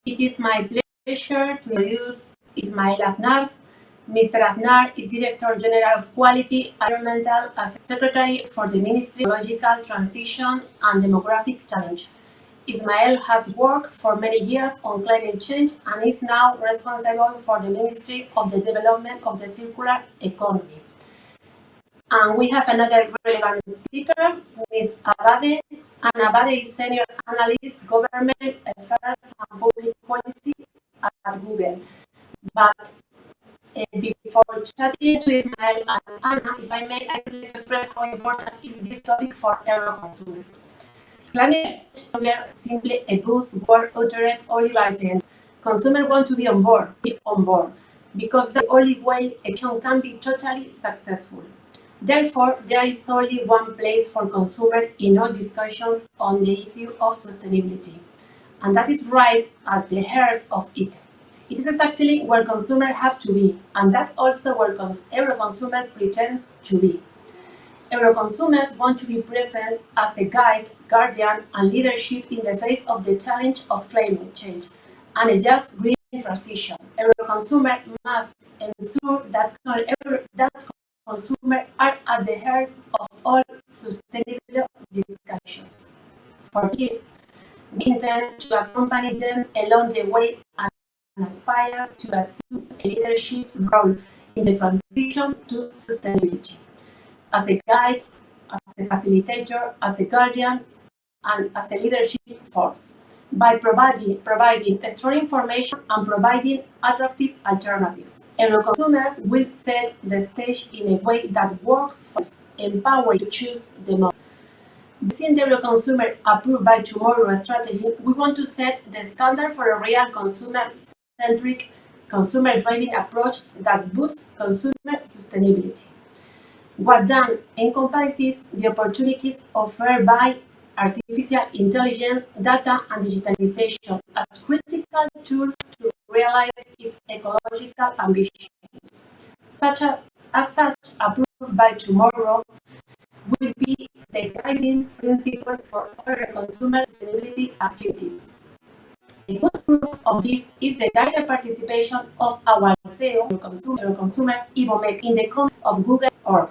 It is my pleasure to introduce Ismail Aznar. Mr. Aznar is Director General of Quality and Environmental as Secretary for the Ministry of Ecological Transition and Demographic Challenge. Ismail has worked for many years on climate change and is now responsible for the Ministry of the Development of the Circular Economy. And we have another relevant speaker, Ms. Abade. And Abade is Senior Analyst, Government Affairs and Public Policy at Google. But before chatting to Ismail and Anna, if I may, I would like to express how important is this topic for Euroconsumers. Climate change is simply a good word uttered only by science. Consumers want to be on board, because the only way action can be totally successful. Therefore, there is only one place for consumers in all discussions on the issue of sustainability, and that is right at the heart of it. It is exactly where consumers have to be, and that's also where Euroconsumer pretends to be. Euroconsumers want to be present as a guide, guardian, and leadership in the face of the challenge of climate change and a just green transition. Euroconsumers must ensure that consumers are at the heart of all sustainable discussions. For this, we intend to accompany them along the way and aspires to assume a leadership role in the transition to sustainability. As a guide, as a facilitator, as a guardian, and as a leadership force, by providing strong information and providing attractive alternatives. Euroconsumers will set the stage in a way that works for us, empower to choose the most. Using the Euroconsumer approved by tomorrow strategy, we want to set the standard for a real consumer-centric, consumer-driving approach that boosts consumer sustainability. What then encompasses the opportunities offered by artificial intelligence, data, and digitalization as critical tools to realize its ecological ambitions. As such, approved by tomorrow will be the guiding principle for other consumer sustainability activities. A good proof of this is the direct participation of our CEO, consumers, IBOMEC, in the context of Google.org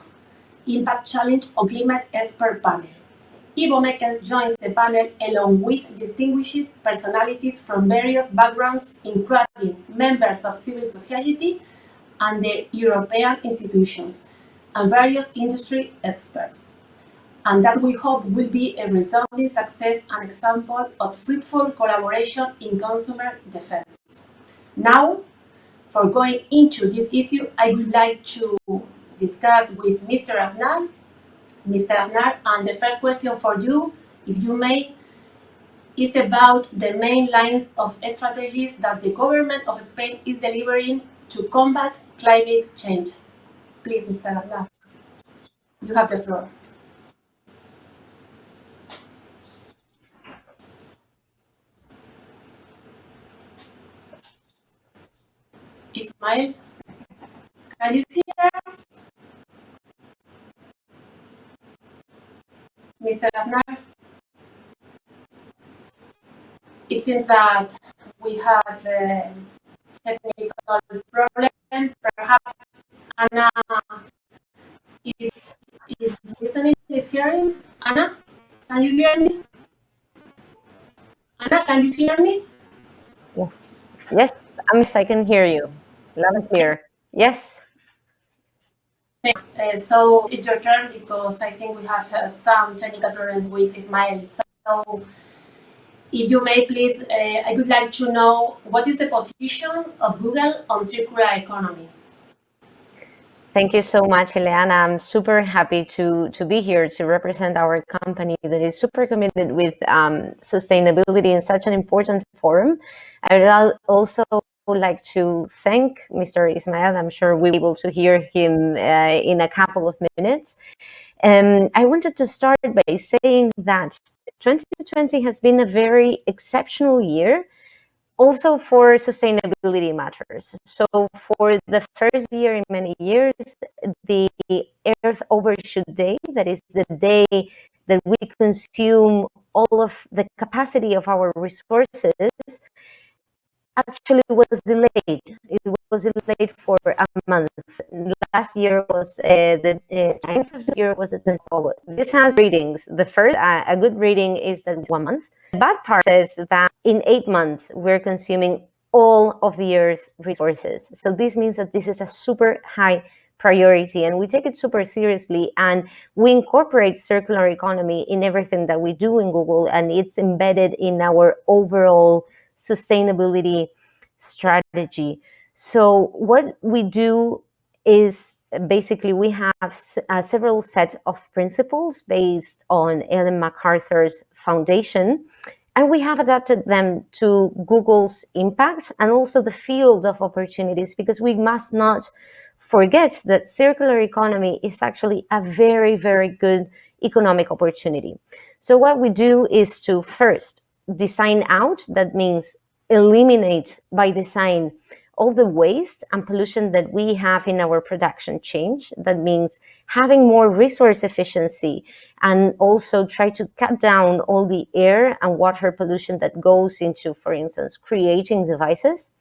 Impact Challenge on Climate Expert Panel. IBOMEC joins the panel along with distinguished personalities from various backgrounds, including members of civil society and the European institutions, and various industry experts. And that we hope will be a resounding success and example of fruitful collaboration in consumer defense. Now, for going into this issue, I would like to discuss with Mr. Aznar. Mr. Aznar, and the first question for you, if you may, is about the main lines of strategies that the government of Spain is delivering to combat climate change. Please, Mr. Aznar, you have the floor. Ismail, can you hear us? Mr. Aznar? It seems that we have a technical problem. Perhaps Anna is listening, is hearing. Anna, can you hear me? Anna, can you hear me? Yes. Yes, Amis, I can hear you. Loud and clear. Yes. So it's your turn because I think we have some technical problems with Ismail. So if you may please, I would like to know what is the position of Google on circular economy? Thank you so much, Ileana. I'm super happy to be here to represent our company that is super committed with sustainability in such an important forum. I would also like to thank Mr. Ismail. I'm sure we'll be able to hear him in a couple of minutes. I wanted to start by saying that 2020 has been a very exceptional year, also for sustainability matters. So for the first year in many years, the Earth Overshoot Day, that is the day that we consume all of the capacity of our resources, actually was delayed. It was delayed for a month. Last year was the 9th of this year was the 10th of August. This has readings. The first, a good reading is that 1 month. The bad part says that in 8 months, we're consuming all of the Earth's resources. So this means that this is a super high priority, and we take it super seriously, and we incorporate circular economy in everything that we do in Google, and it's embedded in our overall sustainability strategy. So what we do is basically we have several set of principles based on Ellen MacArthur's foundation, and we have adapted them to Google's impact and also the field of opportunities, because we must not forget that circular economy is actually a very, very good economic opportunity. So what we do is to first design out, that means eliminate by design all the waste and pollution that we have in our production chain. That means having more resource efficiency, and also try to cut down all the air and water pollution that goes into, for instance, creating devices.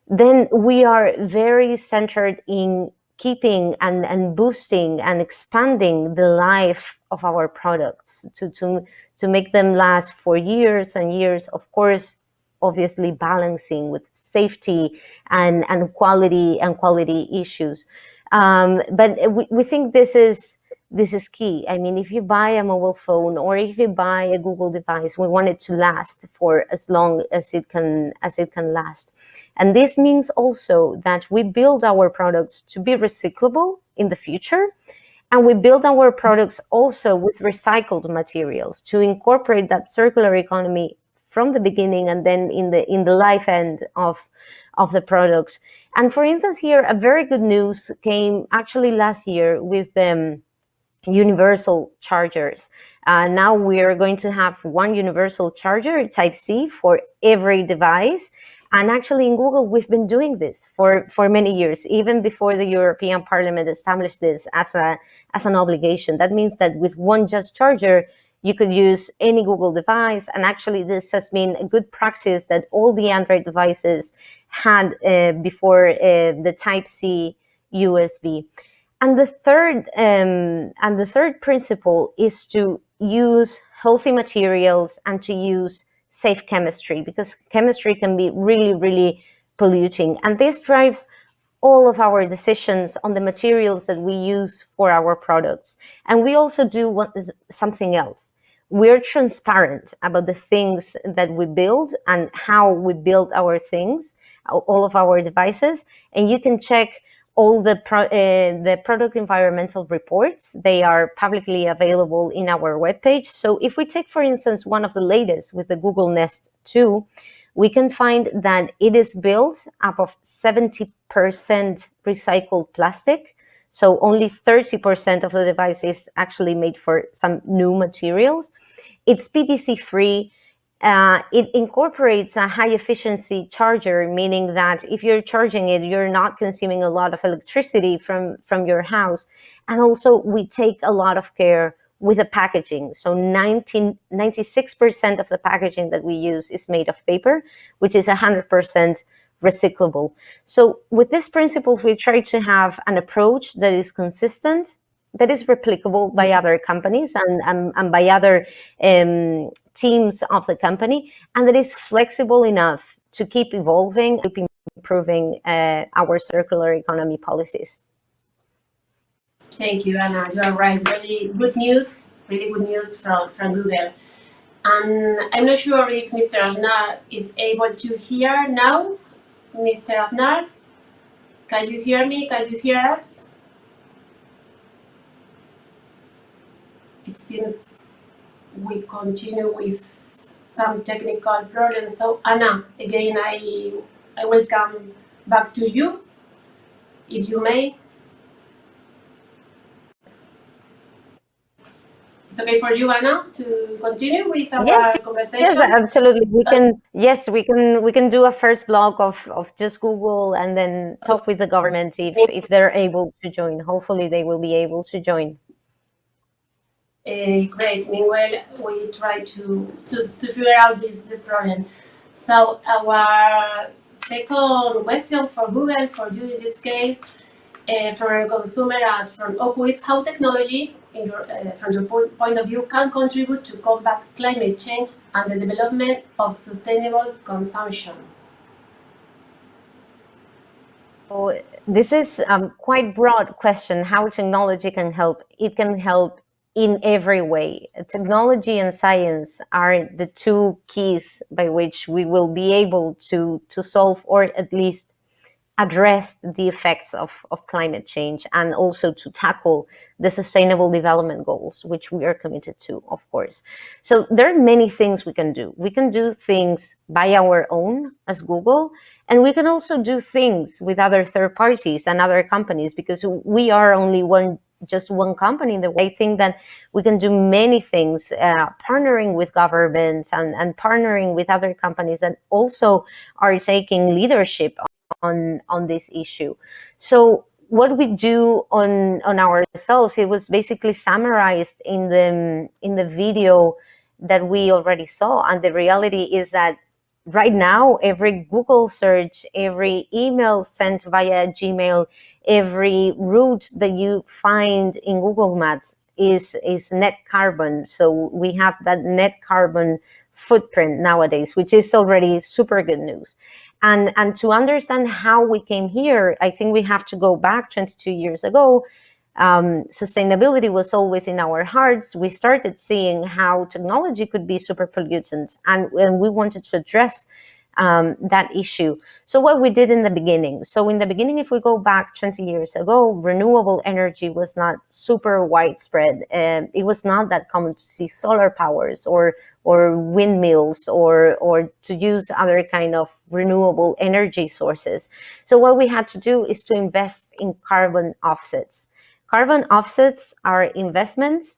Then we are very centered in keeping and boosting and expanding the life of our products to make them last for years and years, of course, obviously balancing with safety and quality issues. But we think this is key. I mean, if you buy a mobile phone or if you buy a Google device, we want it to last for as long as it can last. And this means also that we build our products to be recyclable in the future. And we build our products also with recycled materials to incorporate that circular economy from the beginning and then in the life end of the product. And for instance, here, a very good news came actually last year with universal chargers. Now we are going to have one universal charger, Type-C, for every device. And actually in Google, we've been doing this for many years, even before the European Parliament established this as an obligation. That means that with one just charger, you could use any Google device. And actually this has been a good practice that all the Android devices had before the Type-C USB. And the third principle is to use healthy materials and to use safe chemistry, because chemistry can be really, really polluting. And this drives all of our decisions on the materials that we use for our products. And we also do something else. We're transparent about the things that we build and how we build our things, all of our devices. And you can check all the product environmental reports. They are publicly available in our webpage. So if we take, for instance, one of the latest with the Google Nest 2, we can find that it is built up of 70% recycled plastic. So only 30% of the device is actually made for some new materials. It's PVC free. It incorporates a high efficiency charger, meaning that if you're charging it, you're not consuming a lot of electricity from your house. And also we take a lot of care with the packaging. So 96% of the packaging that we use is made of paper, which is 100% recyclable. So with these principles, we try to have an approach that is consistent, that is replicable by other companies and by other teams of the company, and that is flexible enough to keep evolving, keep improving our circular economy policies. Thank you, Anna. You are right. Really good news from Google. And I'm not sure if Mr. Aznar is able to hear now. Mr. Aznar, can you hear me? Can you hear us? It seems we continue with some technical problems. So Anna, again, I will come back to you, if you may. It's okay for you, Anna, to continue with our conversation? Yes, absolutely. We can do a first block of just Google and then talk with the government if they're able to join. Hopefully they will be able to join. Great. Meanwhile, we try to figure out this problem. So our Second question for Google, for you in this case, from a consumer and from Oku is how technology, from your point of view, can contribute to combat climate change and the development of sustainable consumption. So this is quite broad question, how technology can help. It can help in every way. Technology and science are the two keys by which we will be able to solve or at least address the effects of climate change and also to tackle the sustainable development goals, which we are committed to, of course. So there are many things we can do. We can do things by our own as Google, and we can also do things with other third parties and other companies, because we are only just one company in the way. I think that we can do many things, partnering with governments and partnering with other companies that also are taking leadership on this issue. So what we do on ourselves, it was basically summarized in the video that we already saw. And the reality is that right now, every Google search, every email sent via Gmail, every route that you find in Google Maps is net carbon. So we have that net carbon footprint nowadays, which is already super good news. And to understand how we came here, I think we have to go back 22 years ago. Sustainability was always in our hearts. We started seeing how technology could be super pollutant, and we wanted to address that issue. So what we did in the beginning. So in the beginning, if we go back 20 years ago, renewable energy was not super widespread. It was not that common to see solar powers or windmills or to use other kind of renewable energy sources. So what we had to do is to invest in carbon offsets. Carbon offsets are investments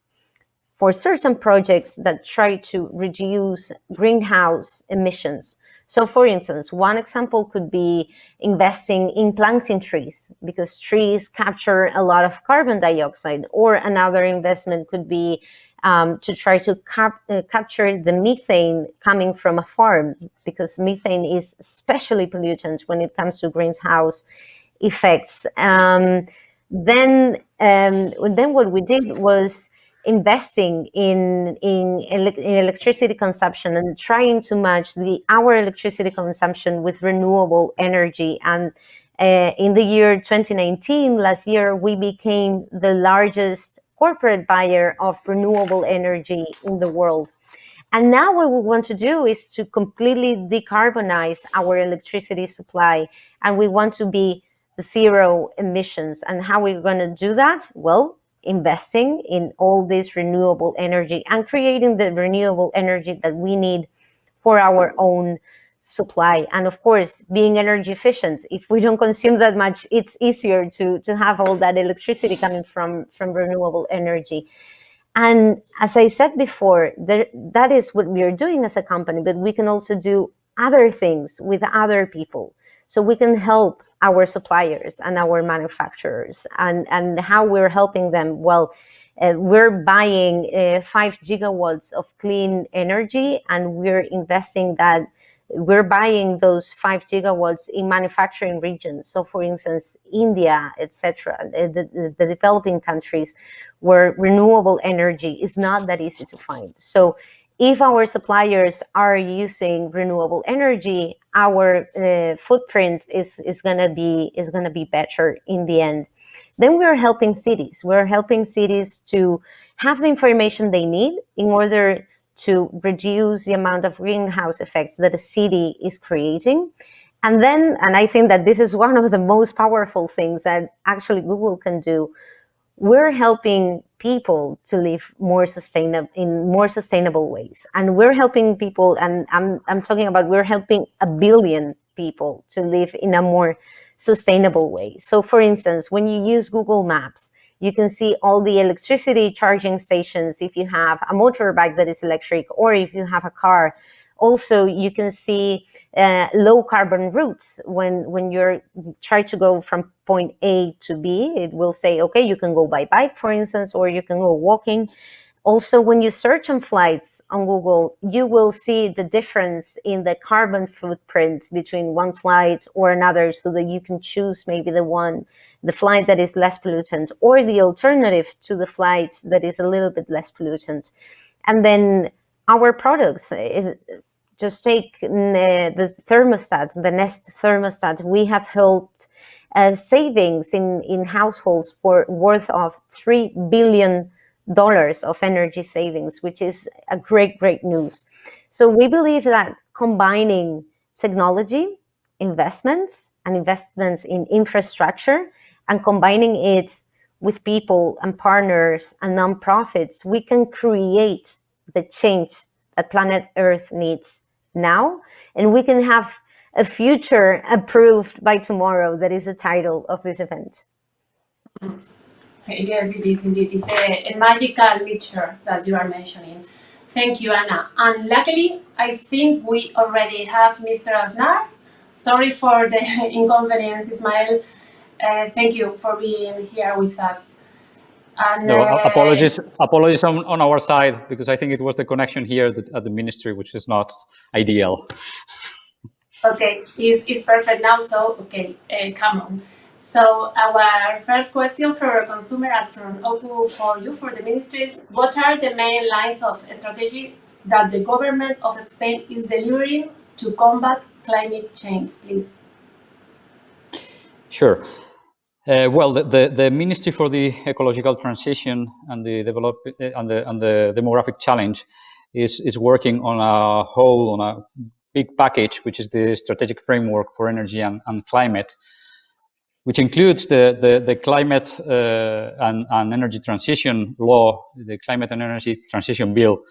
for certain projects that try to reduce greenhouse emissions. So for instance, one example could be investing in planting trees, because trees capture a lot of carbon dioxide. Or another investment could be to try to capture the methane coming from a farm, because methane is especially pollutant when it comes to greenhouse effects. Then what we did was investing in electricity consumption and trying to match our electricity consumption with renewable energy. And in the year 2019, last year, we became the largest corporate buyer of renewable energy in the world. And now what we want to do is to completely decarbonize our electricity supply. And we want to be zero emissions. And how we're going to do that? Well, investing in all this renewable energy and creating the renewable energy that we need for our own supply. And of course, being energy efficient. If we don't consume that much, it's easier to have all that electricity coming from renewable energy. And as I said before, that is what we are doing as a company, but we can also do other things with other people. So we can help our suppliers and our manufacturers. And how we're helping them? Well, we're buying 5 gigawatts of clean energy, and we're investing that. We're buying those 5 gigawatts in manufacturing regions. So for instance, India, etc., the developing countries where renewable energy is not that easy to find. So if our suppliers are using renewable energy, our footprint is going to be better in the end. Then we're helping cities. We're helping cities to have the information they need in order to reduce the amount of greenhouse effects that a city is creating. And I think that this is one of the most powerful things that actually Google can do. We're helping people to live in more sustainable ways. And we're helping people, and I'm talking about, we're helping 1 billion people to live in a more sustainable way. So for instance, when you use Google Maps, you can see all the electricity charging stations if you have a motorbike that is electric, or if you have a car. Also, you can see low carbon routes. When you're trying to go from point A to B, it will say, okay, you can go by bike, for instance, or you can go walking. Also, when you search on flights on Google, you will see the difference in the carbon footprint between one flight or another, so that you can choose maybe the flight that is less pollutant, or the alternative to the flight that is a little bit less pollutant. And then our products, just take the thermostat, the Nest thermostat. We have helped savings in households for worth of $3 billion of energy savings, which is a great news. So we believe that combining technology, investments in infrastructure, and combining it with people and partners and nonprofits, we can create the change that planet Earth needs now, and we can have a future approved by tomorrow. That is the title of this event. Yes, it is indeed. It's a magical mixture that you are mentioning. Thank you, Anna. And luckily, I think we already have Mr. Aznar. Sorry for the inconvenience, Ismael. Thank you for being here with us. And, no, apologies on our side, because I think it was the connection here at the ministry, which is not ideal. Okay, it's perfect now. So, okay, come on. So our first question for a consumer and from Oku for you, for the ministries, what are the main lines of strategies that the government of Spain is delivering to combat climate change, please? Sure. Well, the Ministry for the Ecological Transition and the the demographic challenge is working on a big package, which is the strategic framework for energy and climate, which includes the climate and energy transition law, the climate and energy transition bill,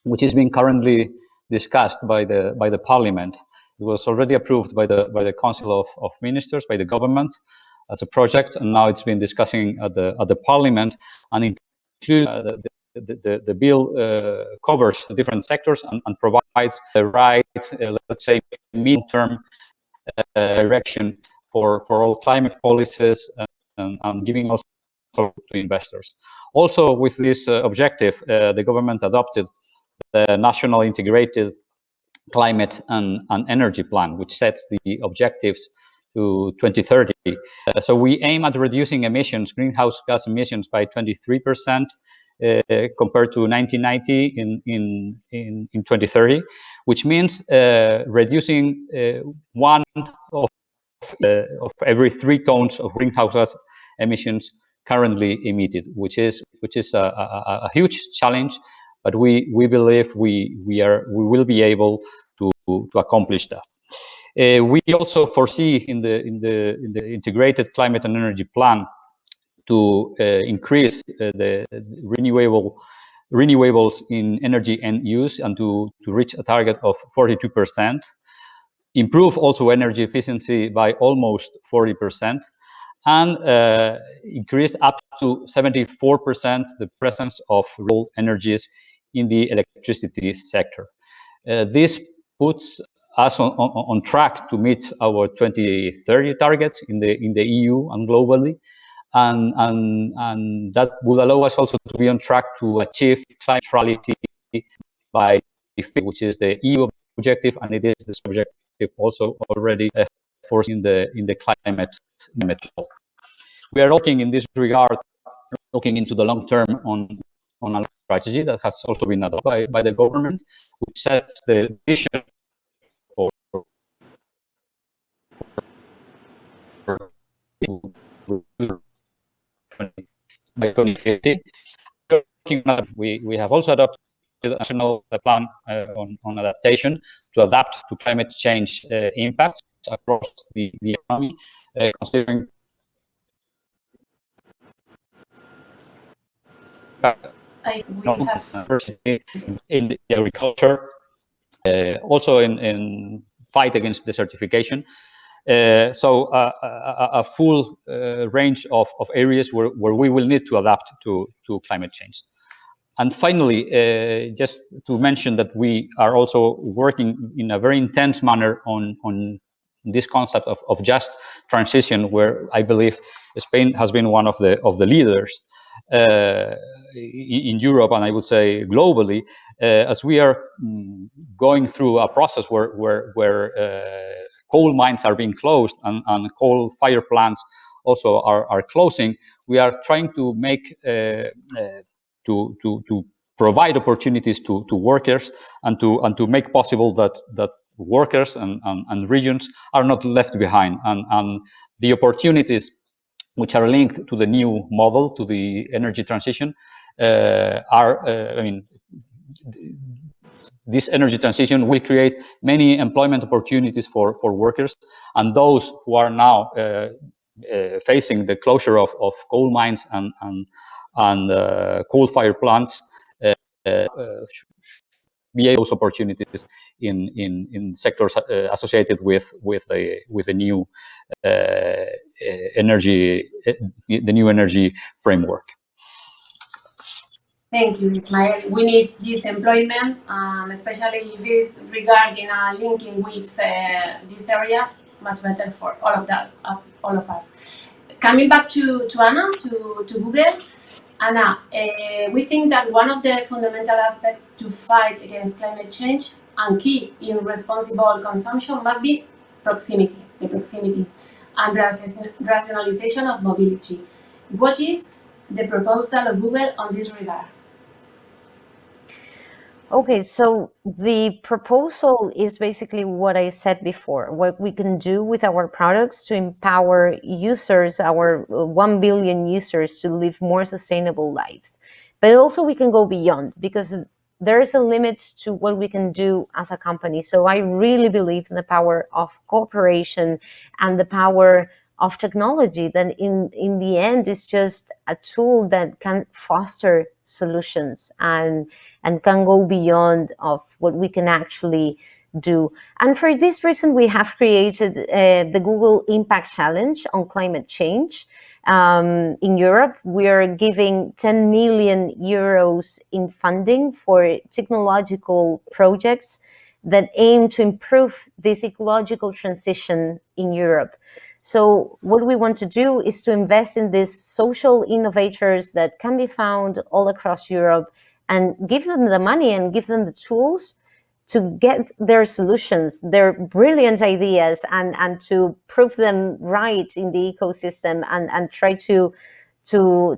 which is being currently discussed by the Parliament. It was already approved by the Council of Ministers, by the government, as a project, and now it's been discussing at the Parliament, and includes the bill covers the different sectors and provides the right, let's say, mid-term direction for all climate policies, and giving also to investors. Also, with this objective, the government adopted the National Integrated Climate and Energy Plan, which sets the objectives to 2030. So we aim at reducing emissions, greenhouse gas emissions, by 23% compared to 1990 in 2030, which means reducing one of every 3 tons of greenhouse gas emissions currently emitted, which is a huge challenge, but we believe we will be able to accomplish that. We also foresee in the integrated climate and energy plan to increase the renewables in energy end use, and to reach a target of 42%. Improve also energy efficiency by almost 40%, and increase up to 74% the presence of renewable energies in the electricity sector. This puts us on track to meet our 2030 targets in the EU and globally, and that will allow us also to be on track to achieve climate neutrality by 2050, which is the EU objective, and it is this objective also already foreseen in the climate law. We are looking in this regard, looking into the long term on a strategy that has also been adopted by the government, which sets the vision for by 2050. We have also adopted a national plan on adaptation to adapt to climate change impacts across the economy, considering in the agriculture, also in fight against desertification. So a full range of areas where we will need to adapt to climate change. And finally, just to mention that we are also working in a very intense manner on this concept of just transition, where I believe Spain has been one of the leaders in Europe, and I would say globally, as we are going through a process where coal mines are being closed and coal fire plants also are closing. We are trying to make to provide opportunities to workers and to make possible that workers and regions are not left behind, and the opportunities which are linked to the new model, to the energy transition, this energy transition will create many employment opportunities for workers, and those who are now facing the closure of coal mines and coal-fired plants be able those opportunities in sectors associated with the new energy framework. Thank you, Ismael. We need this employment, especially if it's regarding linking with this area, much better for all of us. Coming back to Anna, to Google. Anna, we think that one of the fundamental aspects to fight against climate change and key in responsible consumption must be proximity, and rationalization of mobility. What is the proposal of Google on this regard? Okay, so the proposal is basically what I said before, what we can do with our products to empower users, our 1 billion users, to live more sustainable lives. But also we can go beyond, because there is a limit to what we can do as a company. So I really believe in the power of cooperation and the power of technology, that in the end is just a tool that can foster solutions and can go beyond of what we can actually do. And for this reason, we have created the Google Impact Challenge on climate change. In Europe, we are giving 10 million euros in funding for technological projects that aim to improve this ecological transition in Europe. So what we want to do is to invest in these social innovators that can be found all across Europe, and give them the money and give them the tools to get their solutions, their brilliant ideas, and to prove them right in the ecosystem, and try to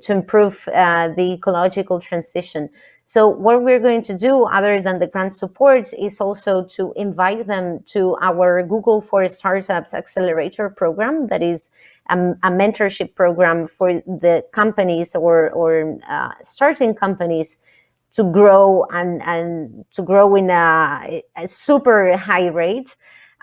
improve the ecological transition. So what we're going to do, other than the grant support, is also to invite them to our Google for Startups Accelerator program, that is a mentorship program for the companies or starting companies to grow and to grow in a super high rate.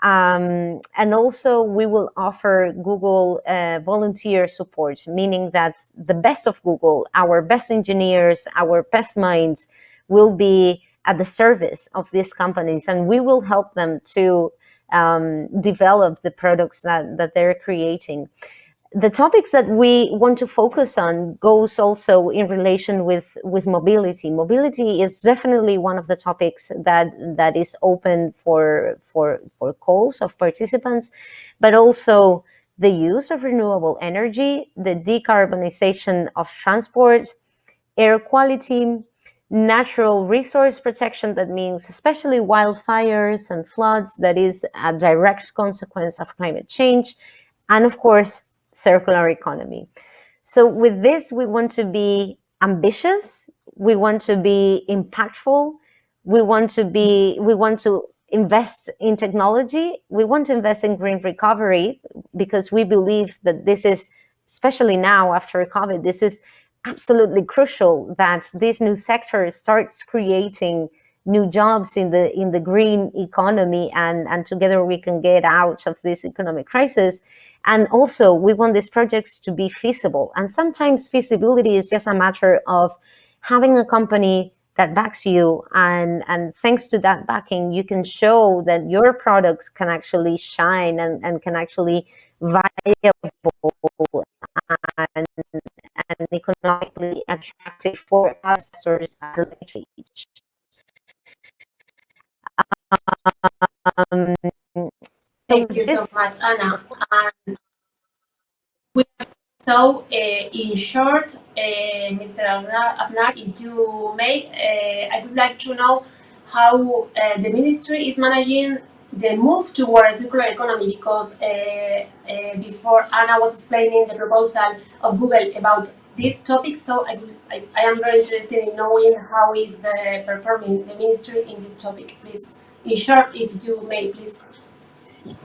And also we will offer Google volunteer support, meaning that the best of Google, our best engineers, our best minds, will be at the service of these companies, and we will help them to develop the products that they're creating. The topics that we want to focus on goes also in relation with mobility. Mobility is definitely one of the topics that is open for calls of participants, but also the use of renewable energy, the decarbonization of transport, air quality, natural resource protection, that means especially wildfires and floods, that is a direct consequence of climate change, and of course, circular economy. So with this, we want to be ambitious, we want to be impactful, we want to invest in technology, we want to invest in green recovery, because we believe that this is, especially now after COVID, this is absolutely crucial, that this new sector starts creating new jobs in the green economy, and together we can get out of this economic crisis. And also we want these projects to be feasible, and sometimes feasibility is just a matter of having a company that backs you, and thanks to that backing, you can show that your products can actually shine and can actually viable and economically attractive for investors at a later age. Thank you so much, Anna. And so, in short, Mr. Aznar, if you may, I would like to know how the ministry is managing the move towards circular economy, because before Anna was explaining the proposal of Google about this topic, so I am very interested in knowing how is performing the ministry in this topic. Please, in short, if you may, please.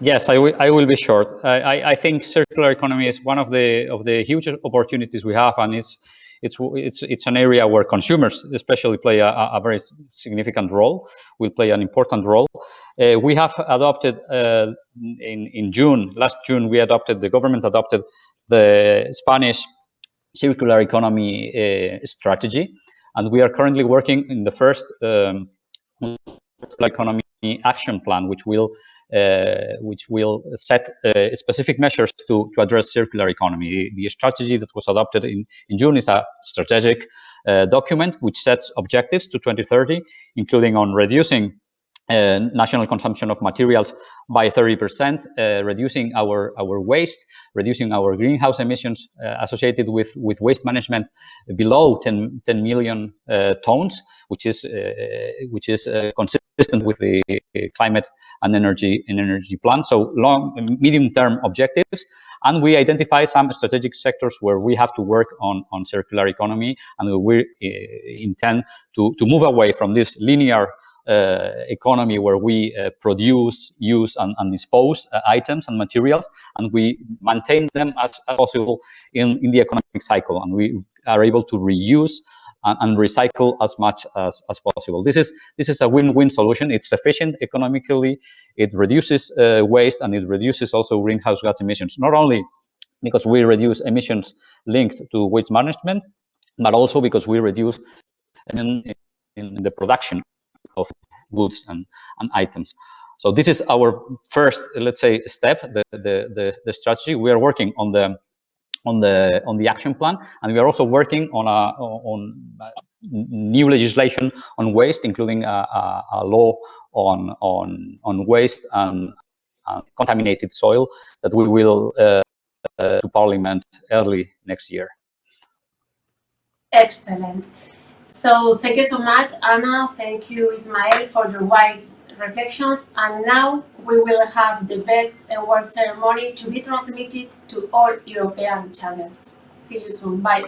Yes, I will be short. I think circular economy is one of the huge opportunities we have, and it's an area where consumers especially play a very significant role, will play an important role. We have adopted in June, last June, the government adopted the Spanish circular economy strategy, and we are currently working in the first economy action plan, which will set specific measures to address circular economy. The strategy that was adopted in June is a strategic document which sets objectives to 2030, including on reducing national consumption of materials by 30%, reducing our waste, reducing our greenhouse emissions associated with waste management below 10 million tons, which is consistent with the climate and energy plan. So medium-term objectives, and we identify some strategic sectors where we have to work on circular economy, and we intend to move away from this linear economy where we produce, use, and dispose items and materials, and we maintain them as possible in the economic cycle, and we are able to reuse and recycle as much as possible. This is a win-win solution. It's efficient economically, it reduces waste, and it reduces also greenhouse gas emissions, not only because we reduce emissions linked to waste management, but also because we reduce in the production of goods and items. So this is our first, let's say, step, the strategy. We are working on the action plan, and we are also working on new legislation on waste, including a law on waste and contaminated soil that we will to Parliament early next year. Excellent. So thank you so much, Anna. Thank you, Ismael, for your wise reflections. And now we will have the best award ceremony to be transmitted to all European channels. See you soon. Bye.